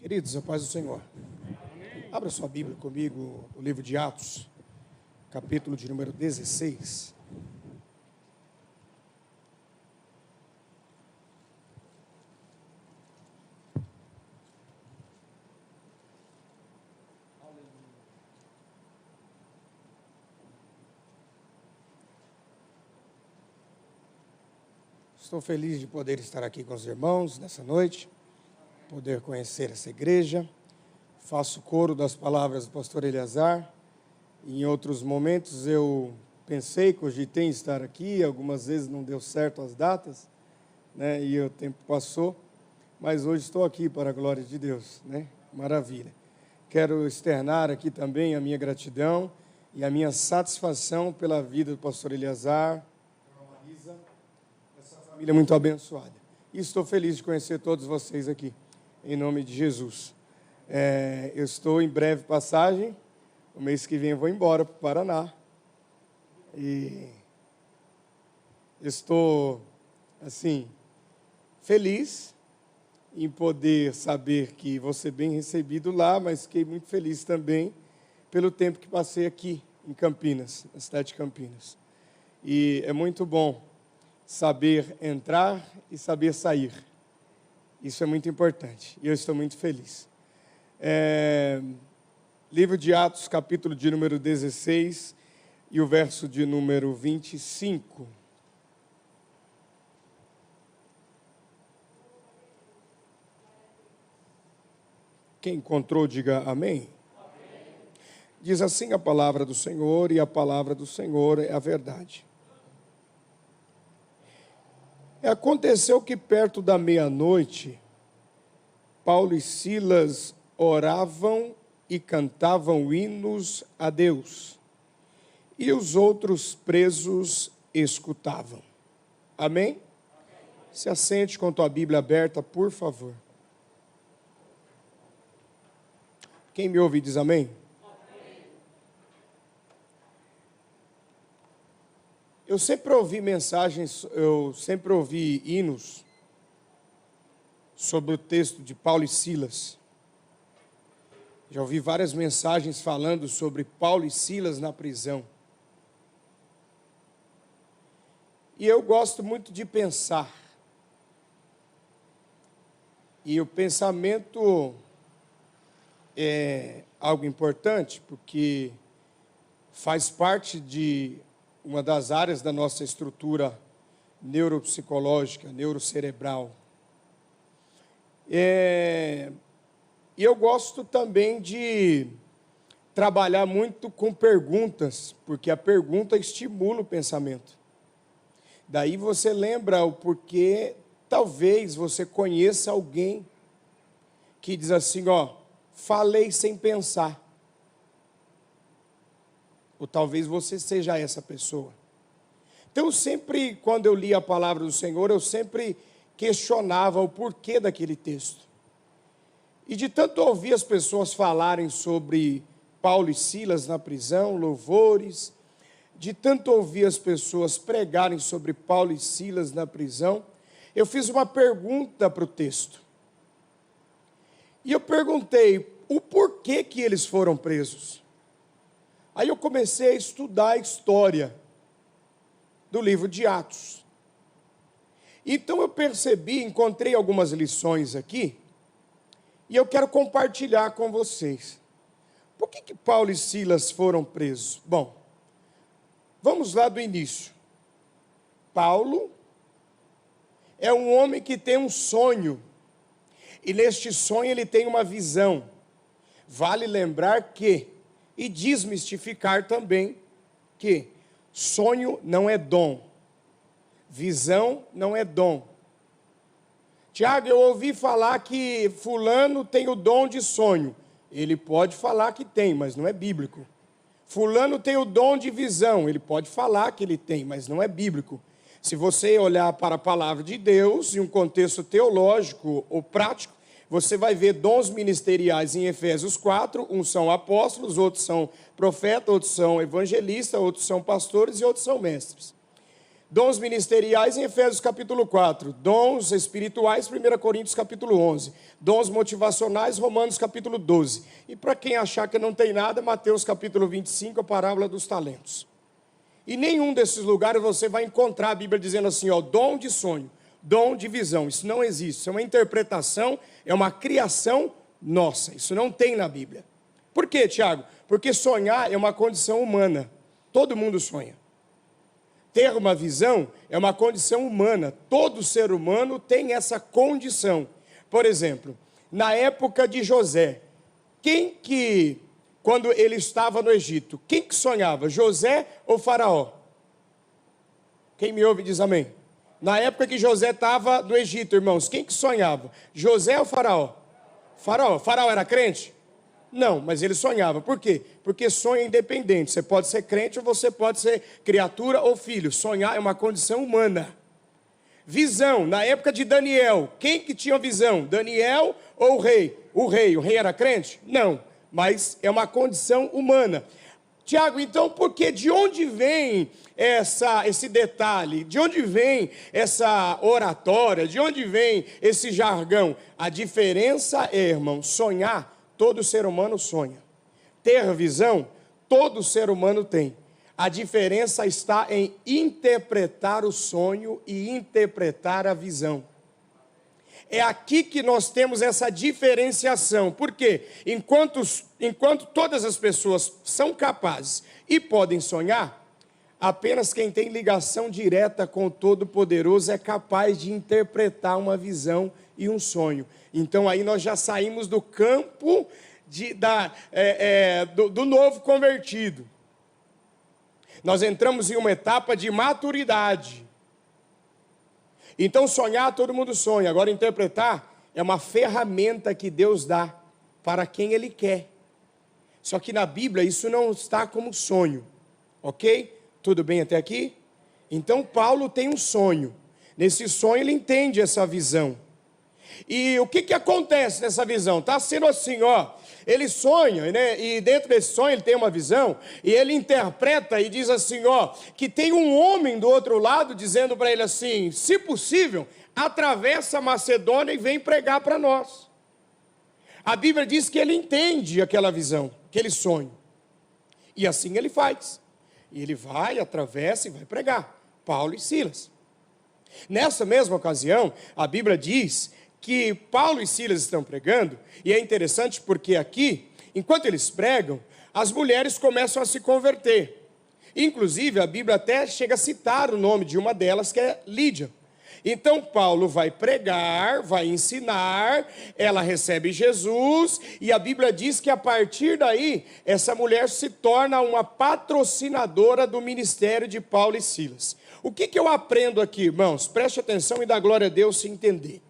Queridos, a paz do Senhor. Abra sua Bíblia comigo, o livro de Atos, capítulo de número 16. Estou feliz de poder estar aqui com os irmãos nessa noite, poder conhecer essa igreja. Faço coro das palavras do pastor Eleazar. Em outros momentos eu pensei, cogitei em estar aqui, algumas vezes não deu certo as datas, né? E o tempo passou, mas hoje estou aqui para a glória de Deus, né? Maravilha. Quero externar aqui também a minha gratidão e a minha satisfação pela vida do pastor Eleazar, essa família muito abençoada. E estou feliz de conhecer todos vocês aqui, em nome de Jesus. Eu estou em breve passagem, o mês que vem eu vou embora para o Paraná, e estou, assim, feliz em poder saber que vou ser bem recebido lá, mas fiquei muito feliz também pelo tempo que passei aqui em Campinas, na cidade de Campinas. E é muito bom saber entrar e saber sair. Isso é muito importante, e eu estou muito feliz. Livro de Atos, capítulo de número 16, e o verso de número 25. Quem encontrou, diga amém. Amém. Diz assim a palavra do Senhor, e a palavra do Senhor é a verdade. Aconteceu que perto da meia-noite, Paulo e Silas oravam e cantavam hinos a Deus, e os outros presos escutavam. Amém? Amém. Se assente com tua Bíblia aberta, por favor. Quem me ouve diz amém? Amém. Eu sempre ouvi mensagens, eu sempre ouvi hinos sobre o texto de Paulo e Silas. Já ouvi várias mensagens falando sobre Paulo e Silas na prisão. E eu gosto muito de pensar. E o pensamento é algo importante, porque faz parte de uma das áreas da nossa estrutura neuropsicológica, neurocerebral. E eu gosto também de trabalhar muito com perguntas, porque a pergunta estimula o pensamento. Daí você lembra o porquê, talvez você conheça alguém que diz assim, falei sem pensar. Ou talvez você seja essa pessoa. Então sempre, quando eu li a palavra do Senhor, eu sempre questionava o porquê daquele texto. E de tanto ouvir as pessoas falarem sobre Paulo e Silas na prisão, louvores, de tanto ouvir as pessoas pregarem sobre Paulo e Silas na prisão, eu fiz uma pergunta para o texto. E eu perguntei o porquê que eles foram presos. Aí eu comecei a estudar a história do livro de Atos. Então eu percebi, encontrei algumas lições aqui, e eu quero compartilhar com vocês. Por que Paulo e Silas foram presos? Bom, vamos lá do início. Paulo é um homem que tem um sonho, e neste sonho ele tem uma visão. Vale lembrar que, e desmistificar também, que sonho não é dom, visão não é dom. Tiago, eu ouvi falar que fulano tem o dom de sonho. Ele pode falar que tem, mas não é bíblico. Fulano tem o dom de visão. Ele pode falar que ele tem, mas não é bíblico. Se você olhar para a palavra de Deus, em um contexto teológico ou prático, você vai ver dons ministeriais em Efésios 4, uns são apóstolos, outros são profetas, outros são evangelistas, outros são pastores e outros são mestres. Dons ministeriais em Efésios capítulo 4. Dons espirituais, 1 Coríntios capítulo 11. Dons motivacionais, Romanos capítulo 12. E para quem achar que não tem nada, Mateus capítulo 25, a parábola dos talentos. E nenhum desses lugares você vai encontrar a Bíblia dizendo assim, ó, dom de sonho, dom de visão. Isso não existe, isso é uma interpretação, é uma criação nossa. Isso não tem na Bíblia. Por quê, Tiago? Porque sonhar é uma condição humana. Todo mundo sonha. Ter uma visão é uma condição humana. Todo ser humano tem essa condição. Por exemplo, na época de José, quando ele estava no Egito, quem que sonhava? José ou Faraó? Quem me ouve diz amém. Na época que José estava no Egito, irmãos, quem que sonhava? José ou Faraó? Faraó. Faraó era crente? Não, mas ele sonhava. Por quê? Porque sonho é independente. Você pode ser crente ou você pode ser criatura ou filho. Sonhar é uma condição humana. Visão, na época de Daniel, quem que tinha visão? Daniel ou o rei? O rei era crente? Não, mas é uma condição humana. Tiago, então, porque de onde vem esse detalhe? De onde vem essa oratória? De onde vem esse jargão? A diferença é, irmão, sonhar. Todo ser humano sonha. Ter visão, todo ser humano tem. A diferença está em interpretar o sonho e interpretar a visão. É aqui que nós temos essa diferenciação. Por quê? Enquanto todas as pessoas são capazes e podem sonhar, apenas quem tem ligação direta com o Todo-Poderoso é capaz de interpretar uma visão e um sonho. Então aí nós já saímos do campo do novo convertido. Nós entramos em uma etapa de maturidade. Então sonhar, todo mundo sonha. Agora interpretar é uma ferramenta que Deus dá para quem Ele quer. Só que na Bíblia isso não está como sonho. Ok? Tudo bem até aqui? Então Paulo tem um sonho. Nesse sonho ele entende essa visão. E o que acontece nessa visão? Está sendo assim, ó. Ele sonha, né? E dentro desse sonho ele tem uma visão. E ele interpreta e diz assim, ó. Que tem um homem do outro lado dizendo para ele assim, se possível, atravessa a Macedônia e vem pregar para nós. A Bíblia diz que ele entende aquela visão, aquele sonho. E assim ele faz. E ele vai, atravessa e vai pregar. Paulo e Silas. Nessa mesma ocasião, a Bíblia diz que Paulo e Silas estão pregando, e é interessante porque aqui, enquanto eles pregam, as mulheres começam a se converter. Inclusive, a Bíblia até chega a citar o nome de uma delas, que é Lídia. Então, Paulo vai pregar, vai ensinar, ela recebe Jesus, e a Bíblia diz que a partir daí, essa mulher se torna uma patrocinadora do ministério de Paulo e Silas. O que eu aprendo aqui, irmãos? Preste atenção e dá glória a Deus se entender.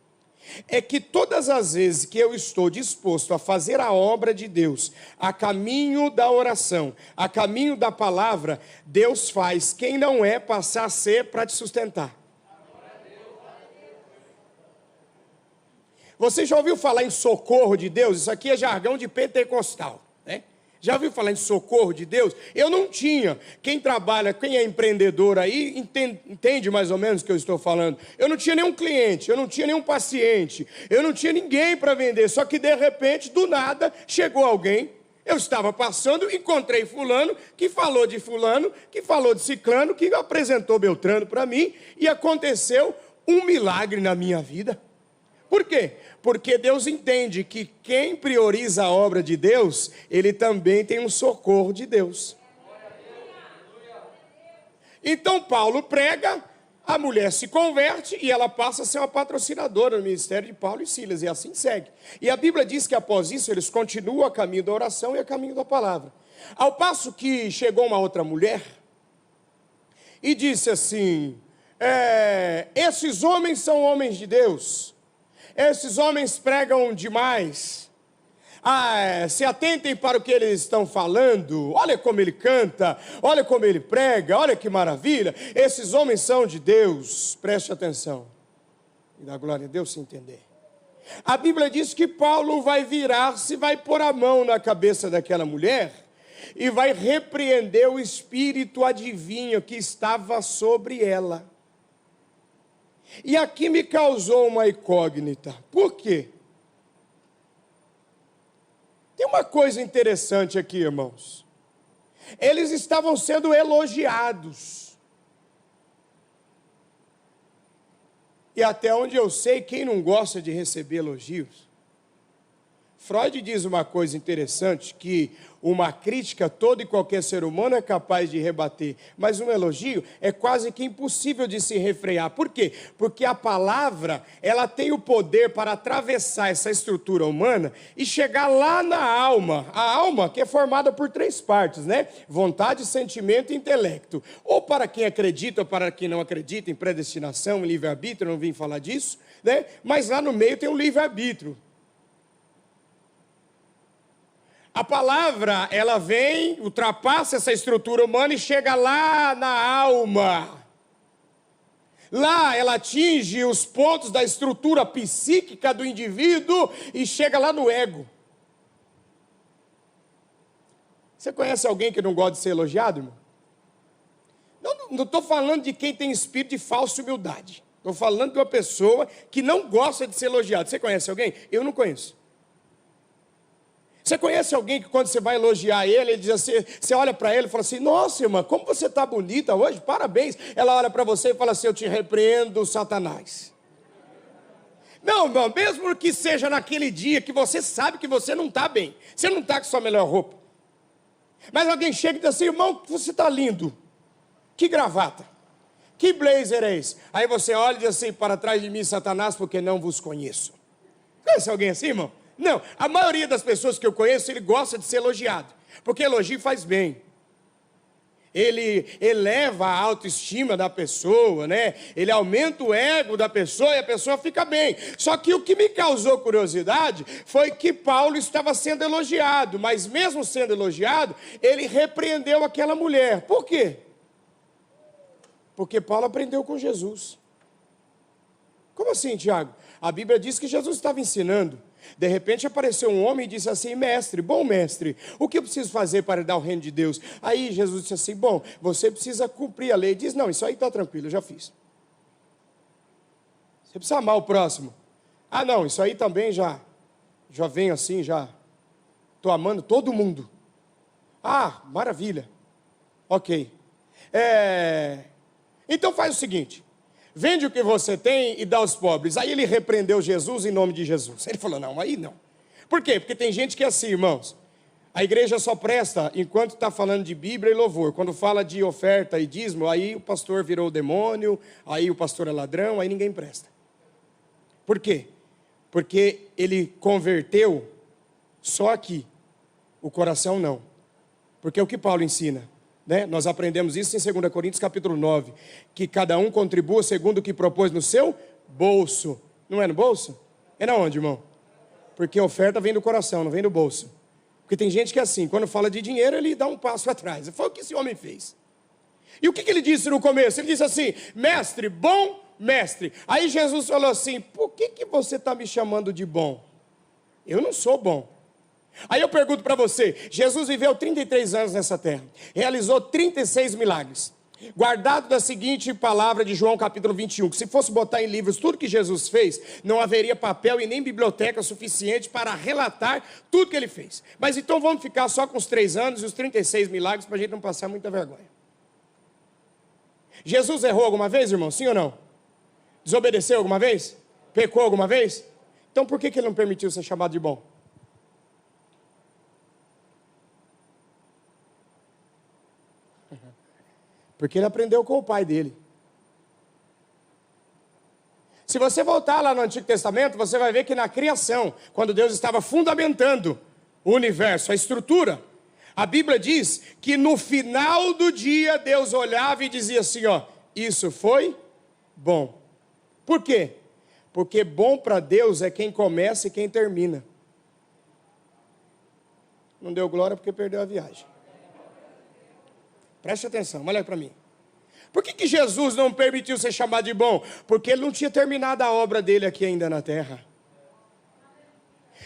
É que todas as vezes que eu estou disposto a fazer a obra de Deus, a caminho da oração, a caminho da palavra, Deus faz quem não é passar a ser para te sustentar. Você já ouviu falar em socorro de Deus? Isso aqui é jargão de pentecostal, né? Já ouviu falar em socorro de Deus? Eu não tinha. Quem trabalha, quem é empreendedor aí, entende mais ou menos o que eu estou falando. Eu não tinha nenhum cliente, eu não tinha nenhum paciente, eu não tinha ninguém para vender. Só que de repente, do nada, chegou alguém. Eu estava passando, encontrei fulano, que falou de fulano, que falou de ciclano, que apresentou Beltrano para mim. E aconteceu um milagre na minha vida. Por quê? Porque Deus entende que quem prioriza a obra de Deus, ele também tem um socorro de Deus. Então Paulo prega, a mulher se converte e ela passa a ser uma patrocinadora no ministério de Paulo e Silas, e assim segue. E a Bíblia diz que após isso eles continuam a caminho da oração e a caminho da palavra. Ao passo que chegou uma outra mulher e disse assim, esses homens são homens de Deus. Esses homens pregam demais. Se atentem para o que eles estão falando. Olha como ele canta, olha como ele prega, olha que maravilha. Esses homens são de Deus. Preste atenção. E dá glória a Deus se entender. A Bíblia diz que Paulo vai virar-se, vai pôr a mão na cabeça daquela mulher e vai repreender o espírito adivinho que estava sobre ela. E aqui me causou uma incógnita. Por quê? Tem uma coisa interessante aqui, irmãos. Eles estavam sendo elogiados. E até onde eu sei, quem não gosta de receber elogios? Freud diz uma coisa interessante, que uma crítica todo e qualquer ser humano é capaz de rebater, mas um elogio é quase que impossível de se refrear. Por quê? Porque a palavra, ela tem o poder para atravessar essa estrutura humana e chegar lá na alma. A alma que é formada por 3 partes, né? Vontade, sentimento e intelecto. Ou para quem acredita ou para quem não acredita em predestinação, em livre-arbítrio, não vim falar disso, né? Mas lá no meio tem o livre-arbítrio. A palavra, ela vem, ultrapassa essa estrutura humana e chega lá na alma. Lá ela atinge os pontos da estrutura psíquica do indivíduo e chega lá no ego. Você conhece alguém que não gosta de ser elogiado, irmão? Não estou falando de quem tem espírito de falsa humildade. Estou falando de uma pessoa que não gosta de ser elogiado. Você conhece alguém? Eu não conheço. Você conhece alguém que quando você vai elogiar ele diz assim, você olha para ele e fala assim, nossa irmã, como você está bonita hoje, parabéns. Ela olha para você e fala assim, eu te repreendo, Satanás. Não, irmão, mesmo que seja naquele dia que você sabe que você não está bem, você não está com sua melhor roupa. Mas alguém chega e diz assim, irmão, você está lindo, que gravata, que blazer é esse? Aí você olha e diz assim, para trás de mim, Satanás, porque não vos conheço. Conhece alguém assim, irmão? Não, a maioria das pessoas que eu conheço, ele gosta de ser elogiado, porque elogio faz bem. Ele eleva a autoestima da pessoa, né? Ele aumenta o ego da pessoa e a pessoa fica bem. Só que o que me causou curiosidade foi que Paulo estava sendo elogiado, mas mesmo sendo elogiado, ele repreendeu aquela mulher. Por quê? Porque Paulo aprendeu com Jesus. Como assim, Tiago? A Bíblia diz que Jesus estava ensinando. De repente apareceu um homem e disse assim, mestre, bom mestre, o que eu preciso fazer para herdar o reino de Deus? Aí Jesus disse assim, bom, você precisa cumprir a lei. Ele diz, não, isso aí está tranquilo, eu já fiz. Você precisa amar o próximo. Ah, não, isso aí também já venho assim, já estou amando todo mundo. Ah, maravilha. Ok. Então faz o seguinte. Vende o que você tem e dá aos pobres. Aí ele repreendeu Jesus em nome de Jesus. Ele falou, não, aí não. Por quê? Porque tem gente que é assim, irmãos. A igreja só presta enquanto está falando de Bíblia e louvor. Quando fala de oferta e dízimo, aí o pastor virou demônio, aí o pastor é ladrão, aí ninguém presta. Por quê? Porque ele converteu só aqui. O coração não. Porque é o que Paulo ensina. Né? Nós aprendemos isso em 2 Coríntios capítulo 9, que cada um contribua segundo o que propôs no seu bolso. Não é no bolso? É na onde, irmão? Porque a oferta vem do coração, não vem do bolso. Porque tem gente que é assim, quando fala de dinheiro, ele dá um passo atrás. Foi o que esse homem fez. E o que ele disse no começo? Ele disse assim, mestre, bom mestre. Aí Jesus falou assim, por que você está me chamando de bom? Eu não sou bom. Aí eu pergunto para você, Jesus viveu 33 anos nessa terra, realizou 36 milagres, guardado da seguinte palavra de João capítulo 21, que se fosse botar em livros tudo que Jesus fez, não haveria papel e nem biblioteca suficiente para relatar tudo que ele fez. Mas então vamos ficar só com os 3 anos e os 36 milagres para a gente não passar muita vergonha. Jesus errou alguma vez, irmão? Sim ou não? Desobedeceu alguma vez? Pecou alguma vez? Então por que ele não permitiu ser chamado de bom? Porque ele aprendeu com o pai dele. Se você voltar lá no Antigo Testamento, você vai ver que na criação, quando Deus estava fundamentando o universo, a estrutura, a Bíblia diz que no final do dia Deus olhava e dizia assim, ó, isso foi bom. Por quê? Porque bom para Deus é quem começa e quem termina. Não deu glória porque perdeu a viagem. Preste atenção, olha para mim. Por que Jesus não permitiu ser chamado de bom? Porque ele não tinha terminado a obra dele aqui ainda na terra.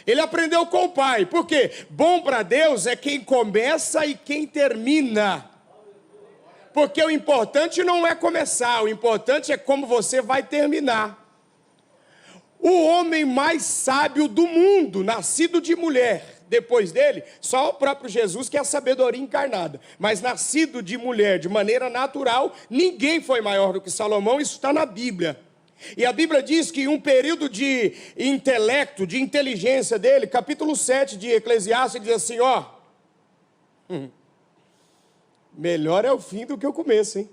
Ele aprendeu com o pai. Por quê? Bom para Deus é quem começa e quem termina. Porque o importante não é começar, o importante é como você vai terminar. O homem mais sábio do mundo, nascido de mulher, depois dele, só o próprio Jesus que é a sabedoria encarnada. Mas nascido de mulher, de maneira natural, ninguém foi maior do que Salomão, isso está na Bíblia. E a Bíblia diz que um período de intelecto, de inteligência dele, capítulo 7 de Eclesiastes, diz assim, ó, melhor é o fim do que o começo, hein?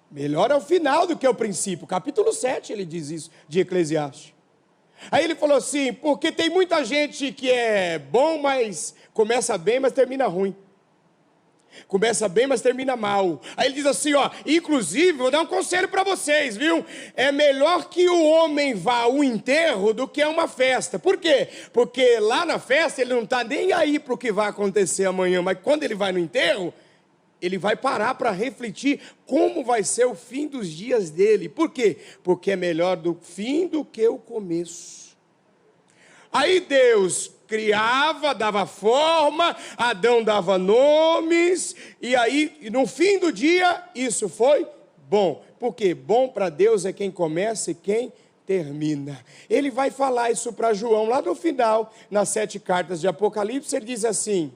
Melhor é o final do que o princípio. Capítulo 7 ele diz isso, de Eclesiastes. Aí ele falou assim, porque tem muita gente que é bom, mas começa bem, mas termina ruim. Começa bem, mas termina mal. Aí ele diz assim, ó, inclusive, vou dar um conselho para vocês, viu? É melhor que o homem vá ao enterro do que a uma festa. Por quê? Porque lá na festa ele não está nem aí para o que vai acontecer amanhã, mas quando ele vai no enterro, ele vai parar para refletir como vai ser o fim dos dias dele. Por quê? Porque é melhor do fim do que o começo. Aí Deus criava, dava forma, Adão dava nomes, e aí, no fim do dia, isso foi bom. Por quê? Bom para Deus é quem começa e quem termina. Ele vai falar isso para João, lá no final, nas 7 cartas de Apocalipse, ele diz assim,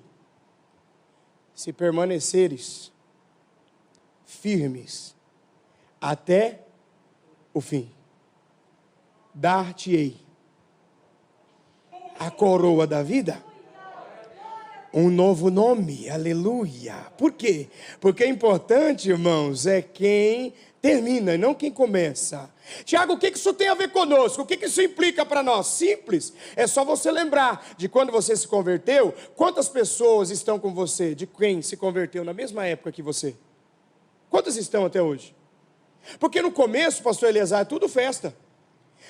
se permaneceres firmes até o fim, dar-te-ei a coroa da vida, um novo nome, aleluia. Por quê? Porque é importante, irmãos, é quem termina e não quem começa. Tiago, o que isso tem a ver conosco? O que isso implica para nós? Simples, é só você lembrar de quando você se converteu, quantas pessoas estão com você, de quem se converteu na mesma época que você? Quantas estão até hoje? Porque no começo, pastor Eliezer, é tudo festa.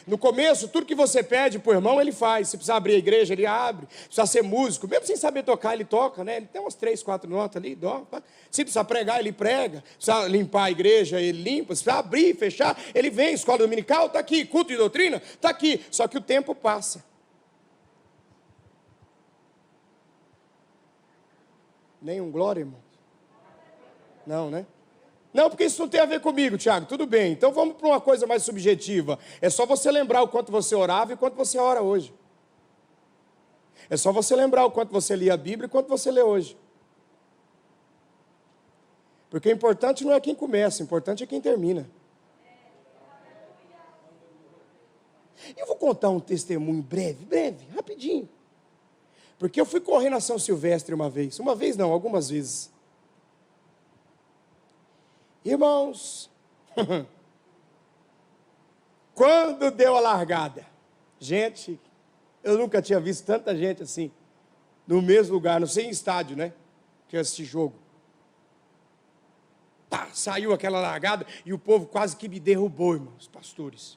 No começo, tudo que você pede para o irmão, ele faz. Se precisar abrir a igreja, ele abre. Se precisar ser músico, mesmo sem saber tocar, ele toca, né? Ele tem umas 3, 4 notas ali, se precisar pregar, ele prega. Se precisar limpar a igreja, ele limpa. Se precisar abrir, fechar, ele vem. Escola dominical, está aqui. Culto de doutrina, está aqui. Só que o tempo passa. Nenhum glória, irmão? Não, né? Não, porque isso não tem a ver comigo, Tiago, tudo bem. Então vamos para uma coisa mais subjetiva. É só você lembrar o quanto você orava e o quanto você ora hoje. É só você lembrar o quanto você lia a Bíblia e o quanto você lê hoje. Porque o importante não é quem começa, o importante é quem termina. Eu vou contar um testemunho breve, rapidinho. Porque eu fui correr na São Silvestre uma vez não, algumas vezes. Irmãos, quando deu a largada, gente, eu nunca tinha visto tanta gente assim, no mesmo lugar, não sei em estádio, né, que esse jogo. Tá, saiu aquela largada e o povo quase que me derrubou, irmãos, pastores.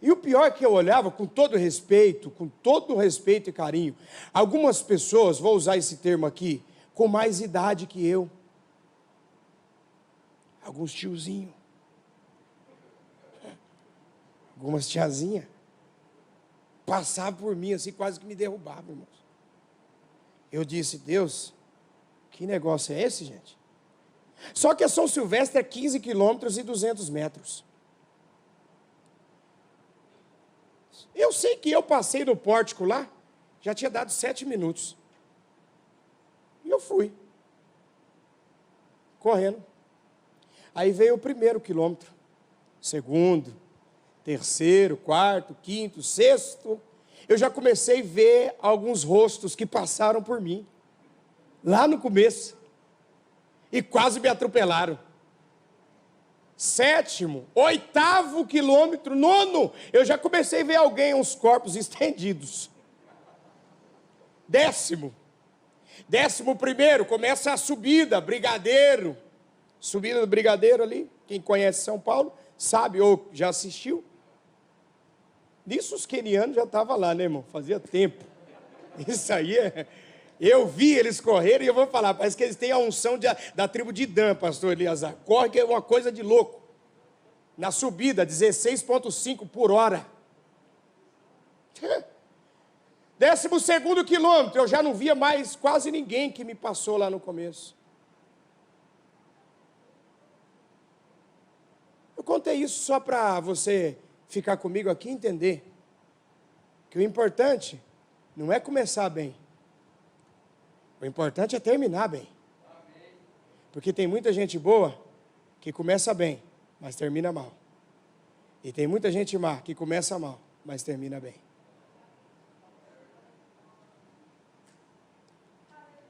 E o pior é que eu olhava com todo respeito e carinho, algumas pessoas, vou usar esse termo aqui, com mais idade que eu. Alguns tiozinhos, algumas tiazinhas, passavam por mim assim, quase que me derrubavam, irmãos. Eu disse, Deus, que negócio é esse, gente? Só que a São Silvestre é 15 quilômetros e 200 metros. Eu sei que eu passei no pórtico lá, já tinha dado 7 minutos. E eu fui, correndo. Aí veio o primeiro quilômetro, segundo, terceiro, quarto, quinto, sexto. Eu já comecei a ver alguns rostos que passaram por mim, lá no começo, e quase me atropelaram. 7º, 8º quilômetro, 9º, eu já comecei a ver alguém, uns corpos estendidos. 10º, 11º, começa a subida, Brigadeiro. Subida do Brigadeiro ali, quem conhece São Paulo, sabe ou já assistiu. Nisso os quenianos já estavam lá, né, irmão? Fazia tempo. Isso aí eu vi eles correrem e eu vou falar, parece que eles têm a unção da tribo de Dan, pastor Eliazar. Corre que é uma coisa de louco. Na subida, 16,5 por hora. 12º quilômetro, eu já não via mais quase ninguém que me passou lá no começo. contei isso só para você ficar comigo aqui e entender que o importante não é começar bem. O importante é terminar bem. Porque tem muita gente boa que começa bem, mas termina mal. E tem muita gente má que começa mal, mas termina bem.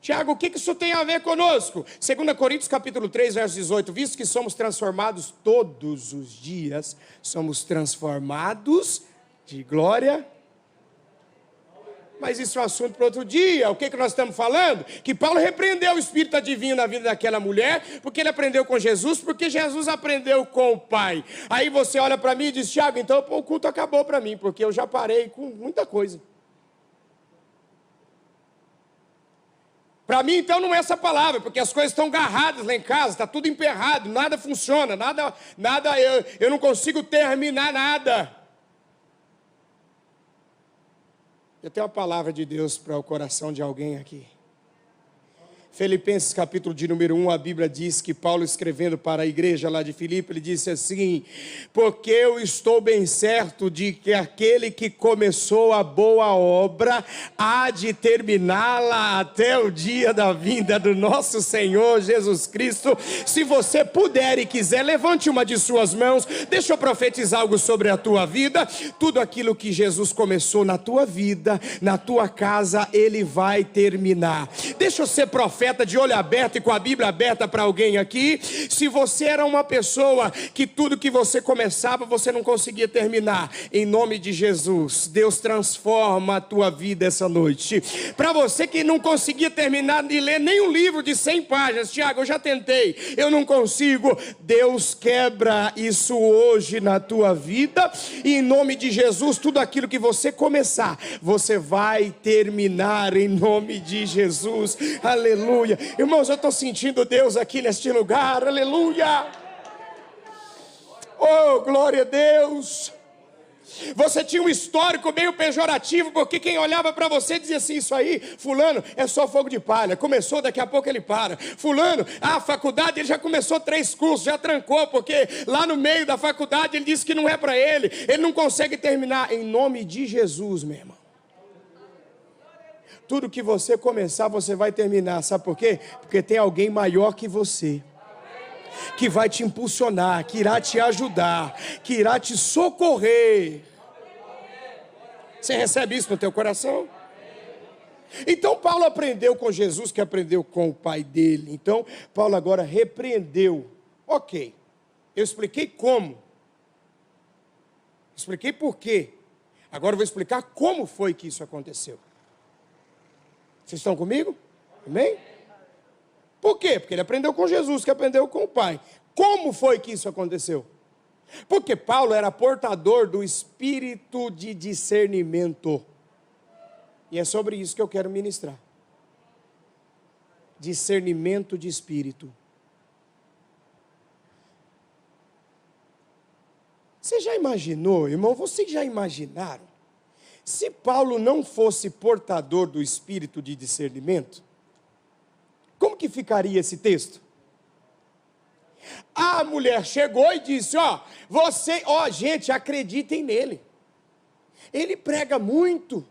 Tiago, o que isso tem a ver conosco? 2 Coríntios capítulo 3, verso 18. Visto que somos transformados todos os dias, somos transformados de glória. Mas isso é um assunto para outro dia. O que nós estamos falando? Que Paulo repreendeu o espírito adivinho na vida daquela mulher, porque ele aprendeu com Jesus, porque Jesus aprendeu com o Pai. Aí você olha para mim e diz, Tiago, então o culto acabou para mim, porque eu já parei com muita coisa. Para mim, então, não é essa palavra, porque as coisas estão agarradas lá em casa, está tudo emperrado, nada funciona, eu não consigo terminar nada. Eu tenho uma palavra de Deus para o coração de alguém aqui. Filipenses capítulo de número 1, a Bíblia diz que Paulo escrevendo para a igreja lá de Filipe, ele disse assim, porque eu estou bem certo de que aquele que começou a boa obra, há de terminá-la até o dia da vinda do nosso Senhor Jesus Cristo. Se você puder e quiser, levante uma de suas mãos, deixa eu profetizar algo sobre a tua vida. Tudo aquilo que Jesus começou na tua vida, na tua casa, Ele vai terminar. Deixa eu ser profeta de olho aberto e com a Bíblia aberta para alguém aqui. Se você era uma pessoa que tudo que você começava, você não conseguia terminar, em nome de Jesus, Deus transforma a tua vida essa noite. Para você que não conseguia terminar de ler nem um livro de 100 páginas, Tiago, eu já tentei, eu não consigo, Deus quebra isso hoje na tua vida, e em nome de Jesus, tudo aquilo que você começar, você vai terminar em nome de Jesus, aleluia. Irmãos, eu estou sentindo Deus aqui neste lugar, aleluia. Oh, glória a Deus. Você tinha um histórico meio pejorativo, porque quem olhava para você dizia assim, isso aí, fulano, é só fogo de palha, começou, daqui a pouco ele para. Fulano, a faculdade, ele já começou 3 cursos, já trancou, porque lá no meio da faculdade ele disse que não é para ele não consegue terminar. Em nome de Jesus, meu irmão, tudo que você começar, você vai terminar. Sabe por quê? Porque tem alguém maior que você, que vai te impulsionar, que irá te ajudar, que irá te socorrer. Você recebe isso no teu coração? Então Paulo aprendeu com Jesus, que aprendeu com o pai dele. Então Paulo agora repreendeu. Ok, eu expliquei como, expliquei por quê. Agora eu vou explicar como foi que isso aconteceu. Vocês estão comigo? Amém? Por quê? Porque ele aprendeu com Jesus, que aprendeu com o Pai. Como foi que isso aconteceu? Porque Paulo era portador do espírito de discernimento. E é sobre isso que eu quero ministrar. Discernimento de espírito. Você já imaginou, irmão? Vocês já imaginaram? Se Paulo não fosse portador do espírito de discernimento, como que ficaria esse texto? A mulher chegou e disse, gente, acreditem nele. Ele prega muito.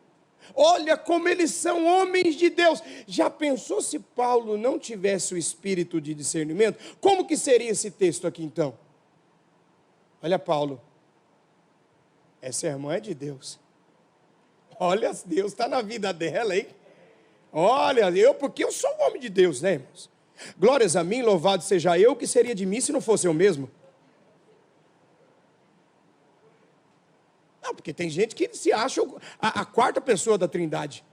Olha como eles são homens de Deus. Já pensou se Paulo não tivesse o espírito de discernimento? Como que seria esse texto aqui então? Olha Paulo, essa irmã é de Deus. Olha, Deus está na vida dela, hein? Olha, porque eu sou um homem de Deus, né, irmãos? Glórias a mim, louvado seja eu, que seria de mim se não fosse eu mesmo? Não, porque tem gente que se acha a 4ª pessoa da Trindade.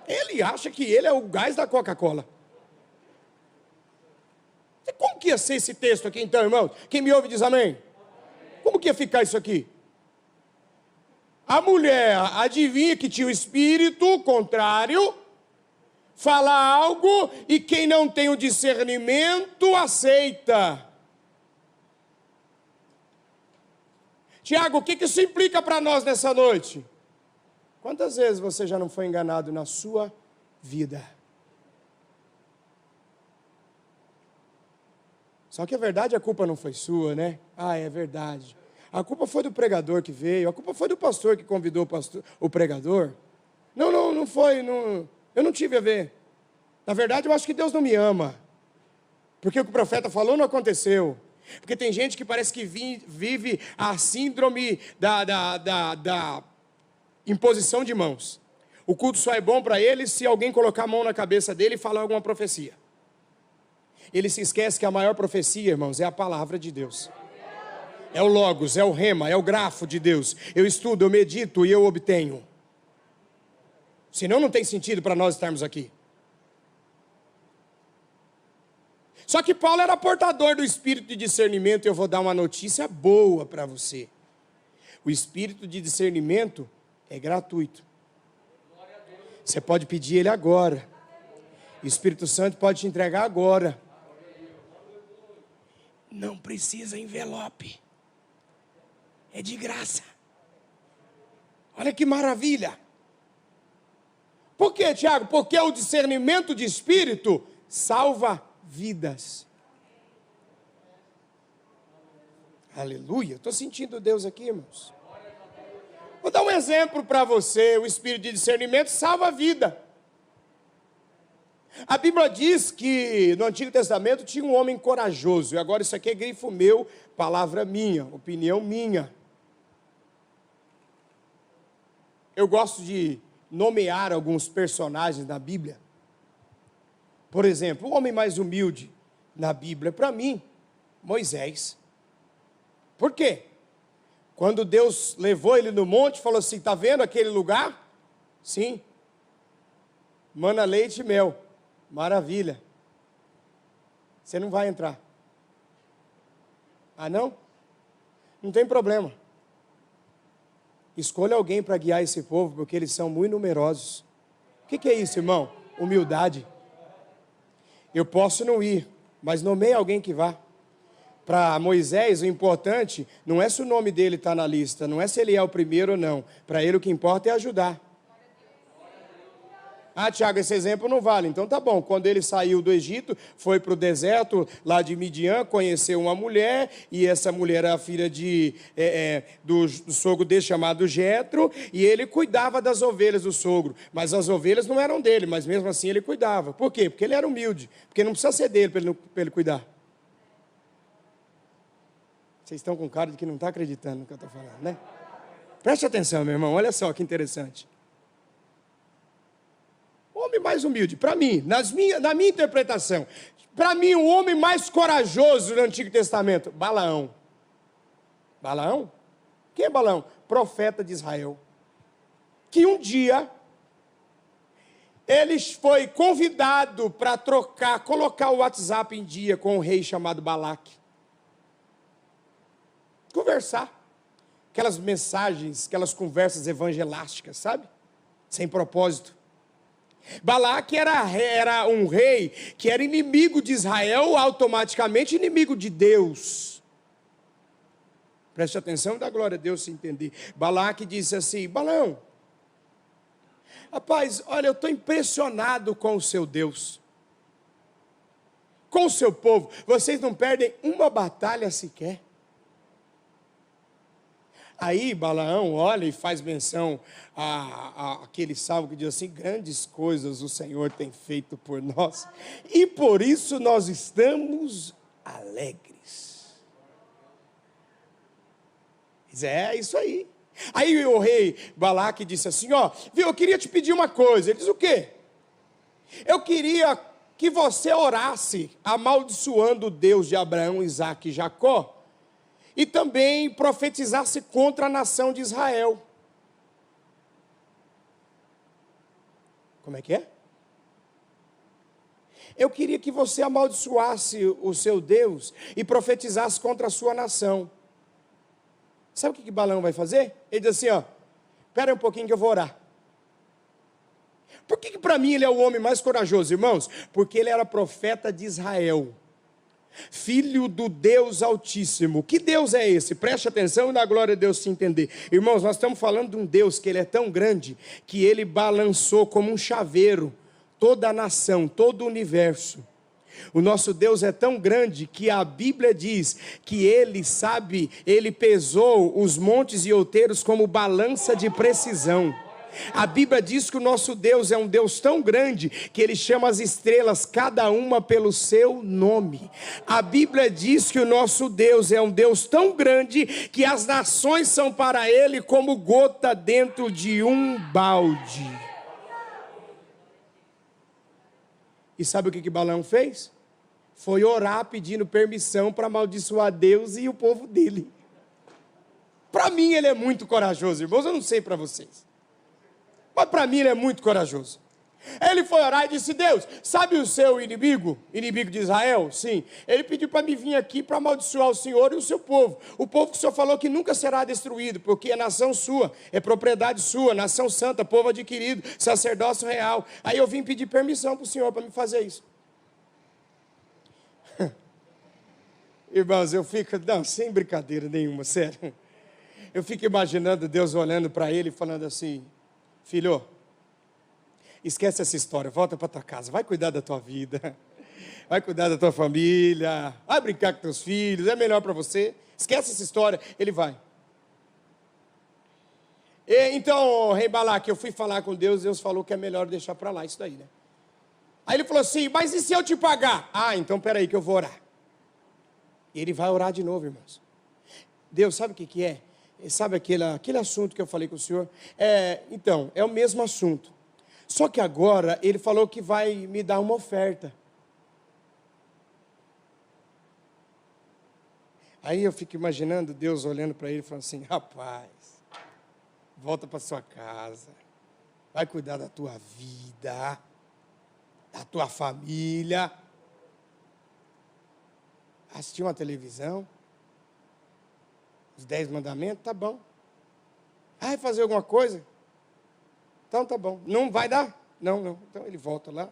Ele acha que ele é o gás da Coca-Cola. Como que ia ser esse texto aqui então, irmãos? Quem me ouve diz amém. Como que ia ficar isso aqui? A mulher adivinha que tinha o espírito contrário, fala algo, e quem não tem o discernimento aceita. Tiago, o que isso implica para nós nessa noite? Quantas vezes você já não foi enganado na sua vida? Só que a verdade, a culpa não foi sua, né? Ah, é verdade. A culpa foi do pregador que veio, a culpa foi do pastor que convidou o pregador. Não foi, eu não tive a ver. Na verdade, eu acho que Deus não me ama. Porque o que o profeta falou não aconteceu. Porque tem gente que parece que vive a síndrome da imposição de mãos. O culto só é bom para ele se alguém colocar a mão na cabeça dele e falar alguma profecia. Ele se esquece que a maior profecia, irmãos, é a palavra de Deus. É o logos, é o rema, é o grafo de Deus. Eu estudo, eu medito e eu obtenho. Senão não tem sentido para nós estarmos aqui. Só que Paulo era portador do espírito de discernimento, e eu vou dar uma notícia boa para você. O espírito de discernimento é gratuito. Você pode pedir ele agora. O Espírito Santo pode te entregar agora. Não precisa envelope. É de graça. Olha que maravilha. Por quê, Tiago? Porque o discernimento de espírito salva vidas. Aleluia. Estou sentindo Deus aqui, irmãos. Vou dar um exemplo para você. O espírito de discernimento salva a vida. A Bíblia diz que no Antigo Testamento tinha um homem corajoso. E agora isso aqui é grifo meu, palavra minha, opinião minha. Eu gosto de nomear alguns personagens da Bíblia. Por exemplo, o homem mais humilde na Bíblia, para mim, Moisés. Por quê? Quando Deus levou ele no monte, falou assim, está vendo aquele lugar? Sim. Mana, leite e mel. Maravilha. Você não vai entrar. Ah, não? Não tem problema. Escolha alguém para guiar esse povo, porque eles são muito numerosos. O que é isso, irmão? Humildade. Eu posso não ir, mas nomeie alguém que vá. Para Moisés, o importante não é se o nome dele está na lista, não é se ele é o primeiro ou não. Para ele o que importa é ajudar. Ah, Tiago, esse exemplo não vale. Então tá bom, quando ele saiu do Egito, foi para o deserto lá de Midian, conheceu uma mulher, e essa mulher era a filha do sogro dele chamado Jetro, e ele cuidava das ovelhas do sogro, mas as ovelhas não eram dele, mas mesmo assim ele cuidava. Por quê? Porque ele era humilde, porque não precisa ser dele para ele cuidar. Vocês estão com cara de que não está acreditando no que eu estou falando, né? Preste atenção, meu irmão, olha só que interessante. O homem mais humilde, para mim, na minha interpretação, para mim o homem mais corajoso do Antigo Testamento, Balaão. Balaão? Quem é Balaão? Profeta de Israel. Que um dia, ele foi convidado para colocar o WhatsApp em dia com um rei chamado Balaque. Conversar. Aquelas mensagens, aquelas conversas evangelásticas, sabe? Sem propósito. Balaque era um rei que era inimigo de Israel, automaticamente inimigo de Deus. Preste atenção, dá glória a Deus se entender. Balaque disse assim, Balaão, rapaz, olha, eu estou impressionado com o seu Deus, com o seu povo, vocês não perdem uma batalha sequer. Aí Balaão olha e faz menção àquele salmo que diz assim, grandes coisas o Senhor tem feito por nós, e por isso nós estamos alegres. Diz, é isso aí. Aí o rei Balaque disse assim, viu, eu queria te pedir uma coisa. Ele diz, o quê? Eu queria que você orasse amaldiçoando o Deus de Abraão, Isaque e Jacó, e também profetizasse contra a nação de Israel. Como é que é? Eu queria que você amaldiçoasse o seu Deus e profetizasse contra a sua nação. Sabe o que Balaão vai fazer? Ele diz assim, espera um pouquinho que eu vou orar. Por que para mim ele é o homem mais corajoso, irmãos? Porque ele era profeta de Israel. Filho do Deus Altíssimo. Que Deus é esse? Preste atenção e na glória de Deus se entender. Irmãos, nós estamos falando de um Deus que ele é tão grande que ele balançou como um chaveiro toda a nação, todo o universo. O nosso Deus é tão grande que a Bíblia diz que Ele sabe, Ele pesou os montes e outeiros como balança de precisão. A Bíblia diz que o nosso Deus é um Deus tão grande que Ele chama as estrelas, cada uma pelo seu nome. A Bíblia diz que o nosso Deus é um Deus tão grande que as nações são para Ele como gota dentro de um balde. E sabe o que Balaão fez? Foi orar pedindo permissão para amaldiçoar Deus e o povo dele. Para mim ele é muito corajoso, irmãos, eu não sei para vocês. Mas para mim ele é muito corajoso. Ele foi orar e disse: Deus, sabe o seu inimigo? Inimigo de Israel? Sim. Ele pediu para mim vir aqui para amaldiçoar o Senhor e o seu povo. O povo que o Senhor falou que nunca será destruído, porque é nação sua, é propriedade sua, nação santa, povo adquirido, sacerdócio real. Aí eu vim pedir permissão para o Senhor para me fazer isso. Irmãos, eu fico, não, sem brincadeira nenhuma, sério. Eu fico imaginando Deus olhando para ele e falando assim: filho, esquece essa história, volta para tua casa, vai cuidar da tua vida, vai cuidar da tua família, vai brincar com teus filhos, é melhor para você, esquece essa história. Ele vai. Então, rei Balaque, eu fui falar com Deus, Deus falou que é melhor deixar para lá isso daí, né? Aí ele falou assim: mas e se eu te pagar? Ah, então peraí que eu vou orar. E ele vai orar de novo, irmãos. Deus, sabe o que é? Sabe aquele assunto que eu falei com o senhor? Então, é o mesmo assunto. Só que agora ele falou que vai me dar uma oferta. Aí eu fico imaginando Deus olhando para ele e falando assim: rapaz, volta para sua casa, vai cuidar da tua vida, da tua família, assistir uma televisão, os 10 mandamentos, tá bom. Vai fazer alguma coisa? Então tá bom. Não vai dar? Não. Então ele volta lá.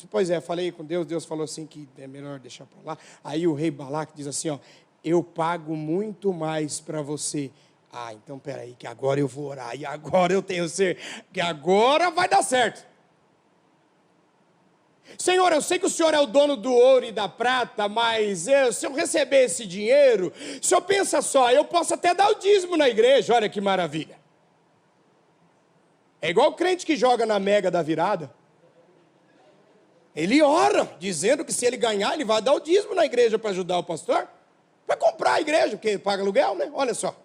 Pois é, falei com Deus, Deus falou assim que é melhor deixar para lá. Aí o rei Balaque diz assim, ó: eu pago muito mais para você. Ah, então peraí, que agora eu vou orar, e agora eu tenho certeza, que agora vai dar certo. Senhor, eu sei que o Senhor é o dono do ouro e da prata, mas se eu receber esse dinheiro, o Senhor pensa só, eu posso até dar o dízimo na igreja, olha que maravilha. É igual o crente que joga na mega da virada. Ele ora, dizendo que se ele ganhar, ele vai dar o dízimo na igreja para ajudar o pastor. Vai comprar a igreja, porque paga aluguel, né? Olha só.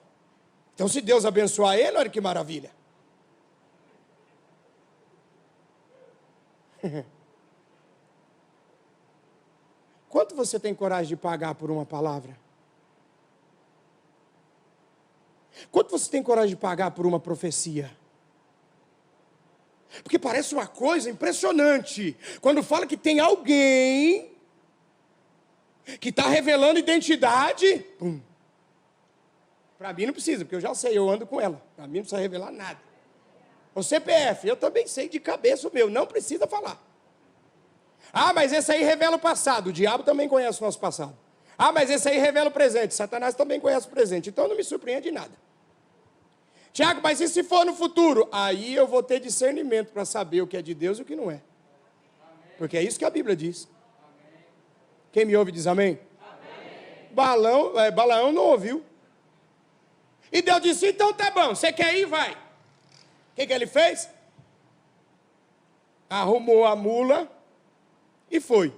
Então se Deus abençoar ele, olha que maravilha. Quanto você tem coragem de pagar por uma palavra? Quanto você tem coragem de pagar por uma profecia? Porque parece uma coisa impressionante. Quando fala que tem alguém que está revelando identidade, pum. Para mim não precisa, porque eu já sei, eu ando com ela. Para mim não precisa revelar nada. O CPF, eu também sei de cabeça o meu, não precisa falar. Ah, mas esse aí revela o passado. O diabo também conhece o nosso passado. Ah, mas esse aí revela o presente. Satanás também conhece o presente. Então não me surpreende nada. Tiago, mas e se for no futuro? Aí eu vou ter discernimento para saber o que é de Deus e o que não é. Porque é isso que a Bíblia diz. Quem me ouve diz amém? Balaão não ouviu. E Deus disse: então tá bom, você quer ir? Vai. O que ele fez? Arrumou a mula e foi.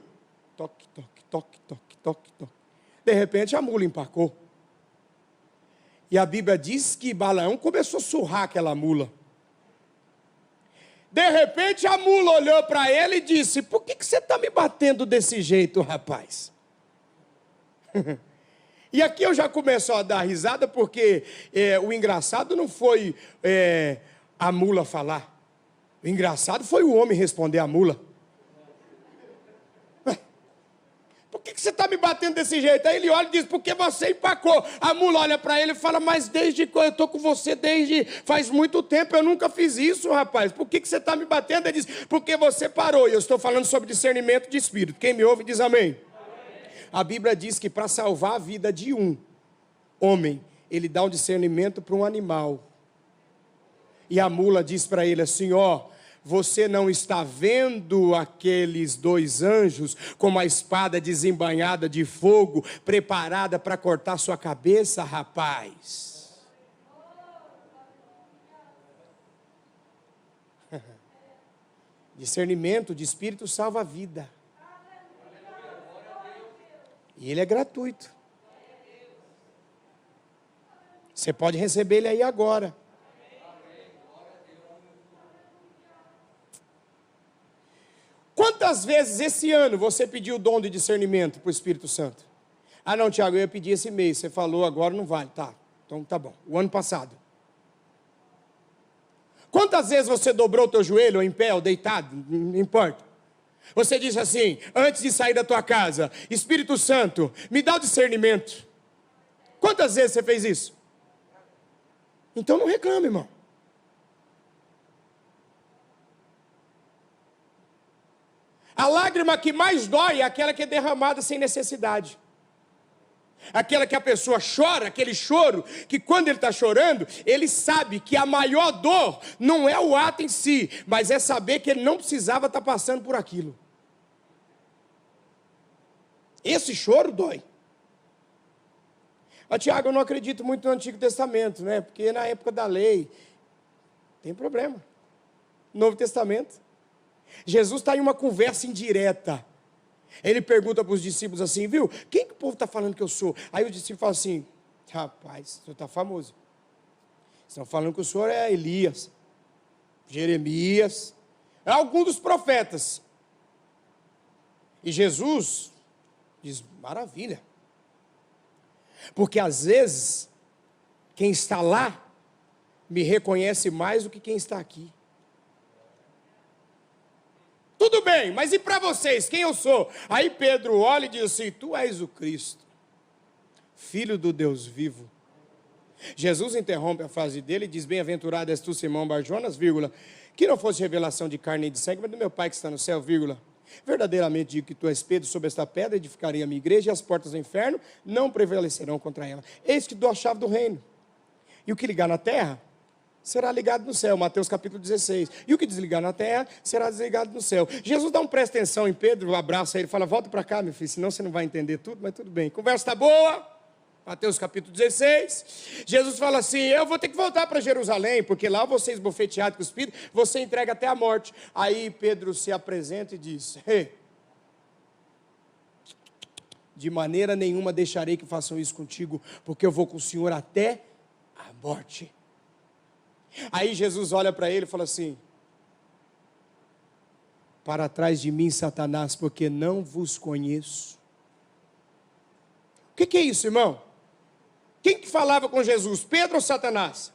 Toque, toque, toque, toque, toque, toque. De repente a mula empacou. E a Bíblia diz que Balaão começou a surrar aquela mula. De repente a mula olhou para ele e disse: por que você está me batendo desse jeito, rapaz? E aqui eu já começo a dar risada, porque o engraçado não foi a mula falar. O engraçado foi o homem responder à mula. Por que você está me batendo desse jeito? Aí ele olha e diz: porque você empacou. A mula olha para ele e fala: mas desde que eu estou com você, desde faz muito tempo, eu nunca fiz isso, rapaz. Por que você está me batendo? Ele diz: porque você parou. E eu estou falando sobre discernimento de espírito. Quem me ouve diz amém. A Bíblia diz que para salvar a vida de um homem, ele dá um discernimento para um animal. E a mula diz para ele assim: ó, Você não está vendo aqueles dois anjos com uma espada desembainhada de fogo, preparada para cortar sua cabeça, rapaz? Discernimento de espírito salva a vida. E ele é gratuito. Você pode receber ele aí agora. Quantas vezes esse ano você pediu o dom de discernimento para o Espírito Santo? Ah não, Tiago, eu ia pedir esse mês. Você falou, agora não vale. Tá, então tá bom. O ano passado. Quantas vezes você dobrou o teu joelho, ou em pé, ou deitado, não importa. Você disse assim, antes de sair da tua casa, Espírito Santo, me dá o discernimento. Quantas vezes você fez isso? Então não reclame, irmão. A lágrima que mais dói é aquela que é derramada sem necessidade. Aquela que a pessoa chora, aquele choro, que quando ele está chorando, ele sabe que a maior dor não é o ato em si, mas é saber que ele não precisava estar passando por aquilo. Esse choro dói. Mas, Tiago, eu não acredito muito no Antigo Testamento, né? Porque na época da lei, tem problema. Novo Testamento. Jesus está em uma conversa indireta. Ele pergunta para os discípulos assim, viu? Quem que o povo está falando que eu sou? Aí o discípulo fala assim, rapaz, o senhor está famoso. Estão falando que o senhor é Elias, Jeremias, algum dos profetas. E Jesus diz, maravilha. Porque às vezes, quem está lá, me reconhece mais do que quem está aqui. Tudo bem, mas e para vocês, quem eu sou? Aí Pedro olha e diz assim, tu és o Cristo, Filho do Deus vivo. Jesus interrompe a frase dele e diz, bem-aventurado és tu, Simão Barjonas, vírgula, que não fosse revelação de carne e de sangue, mas do meu Pai que está no céu, vírgula. Verdadeiramente digo que tu és Pedro, sobre esta pedra edificarei a minha igreja, e as portas do inferno não prevalecerão contra ela. Eis que dou a chave do reino. E o que ligar na terra, será ligado no céu, Mateus capítulo 16. E o que desligar na terra, será desligado no céu. Jesus dá um presta atenção em Pedro, abraça ele, fala, volta para cá, meu filho, senão você não vai entender tudo, mas tudo bem. Conversa está boa, Mateus capítulo 16. Jesus fala assim, eu vou ter que voltar para Jerusalém, porque lá vocês bofeteados com o Espírito, você entrega até a morte. Aí Pedro se apresenta e diz, de maneira nenhuma deixarei que façam isso contigo, porque eu vou com o Senhor até a morte. Aí Jesus olha para ele e fala assim, para trás de mim, Satanás, porque não vos conheço. O que é isso, irmão? Quem que falava com Jesus, Pedro ou Satanás?